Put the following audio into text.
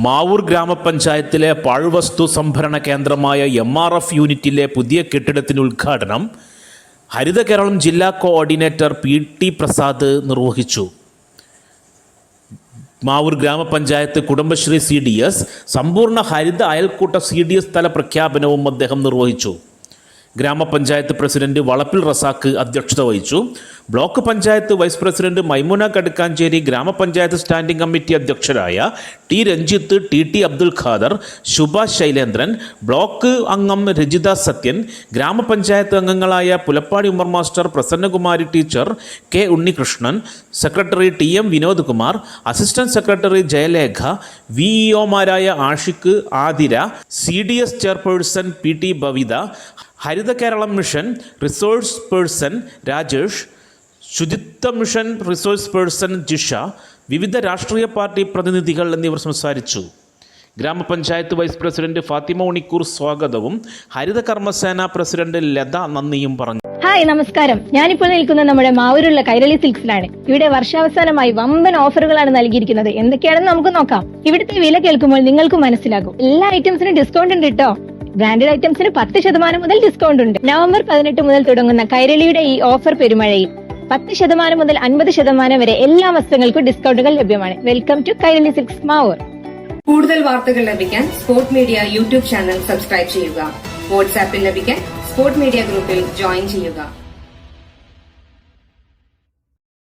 മാവൂർ ഗ്രാമപഞ്ചായത്തിലെ പാഴ്വസ്തു സംഭരണ കേന്ദ്രമായ MRF യൂണിറ്റിലെ പുതിയ കെട്ടിടത്തിന് ഉദ്ഘാടനം ഹരിത കേരളം ജില്ലാ കോർഡിനേറ്റർ PT പ്രസാദ് നിർവഹിച്ചു. മാവൂർ ഗ്രാമപഞ്ചായത്ത് കുടുംബശ്രീ CDS സമ്പൂർണ്ണ ഹരിത അയൽക്കൂട്ട CDS തല പ്രഖ്യാപനവും അദ്ദേഹം നിർവഹിച്ചു. ഗ്രാമപഞ്ചായത്ത് പ്രസിഡന്റ് വളപ്പിൽ റസാക്ക് അധ്യക്ഷത വഹിച്ചു. Block panchayat vice president Maimuna Kadukkanchery, ഗ്രാമപഞ്ചായത്ത് സ്റ്റാൻഡിംഗ് കമ്മിറ്റി അധ്യക്ഷരായ T Ranjith, TT Abdul Khader, Subhash Shailendran, block അംഗം രജിത സത്യൻ, ഗ്രാമപഞ്ചായത്ത് അംഗങ്ങളായ Pulappadi Ummer master, Prasannakumari teacher, K Unnikrishnan, secretary TM Vinod Kumar, assistant secretary Jayalekha, VEOമാരായ Ashiq, Athira, CDS chairperson PT Bavitha, Haritha Keralam mission resource person Rajesh, Suchitwa mission resource person Jisha, വിവിധ രാഷ്ട്രീയ പാർട്ടി പ്രതിനിധികൾ എന്നിവർ സംസാരിച്ചു. ഗ്രാമപഞ്ചായത്ത് വൈസ് പ്രസിഡന്റ് ഫാത്തിമ ഉണിക്കൂർ സ്വാഗതവും ഹരിത കർമ്മസേന പ്രസിഡന്റ് ലത നന്ദിയും പറഞ്ഞു. ഹായ്, നമസ്കാരം. ഞാനിപ്പോൾ നിൽക്കുന്നത് നമ്മുടെ മാവൂരുള്ള കൈരളി സിൽക്സിലാണ്. ഇവിടെ വർഷാവസാനമായി വമ്പൻ ഓഫറുകളാണ് നൽകിയിരിക്കുന്നത്. എന്തൊക്കെയാണെന്ന് നമുക്ക് നോക്കാം. ഇവിടുത്തെ വില കേൾക്കുമ്പോൾ നിങ്ങൾക്ക് മനസ്സിലാകും. എല്ലാ ഐറ്റംസിനും ഡിസ്കൗണ്ട് ഉണ്ട് കേട്ടോ. ബ്രാൻഡഡ് ഐറ്റംസിന് 10% മുതൽ ഡിസ്കൗണ്ട് ഉണ്ട്. നവംബർ 18 മുതൽ തുടങ്ങുന്ന കൈരളിയുടെ ഈ ഓഫർ പെരുമഴയിൽ 10% മുതൽ 50% വരെ എല്ലാ വസ്തുക്കൾക്കും ഡിസ്കൗണ്ടുകൾ ലഭ്യമാണ്. Welcome to Kairali silks Mavoor. കൂടുതൽ വാർത്തകൾ ലഭിക്കാൻ sport media YouTube channel subscribe ചെയ്യുക. വാട്സാപ്പിൽ ലഭിക്കാൻ സ്പോർട് മീഡിയ ഗ്രൂപ്പിൽ ജോയിൻ ചെയ്യുക.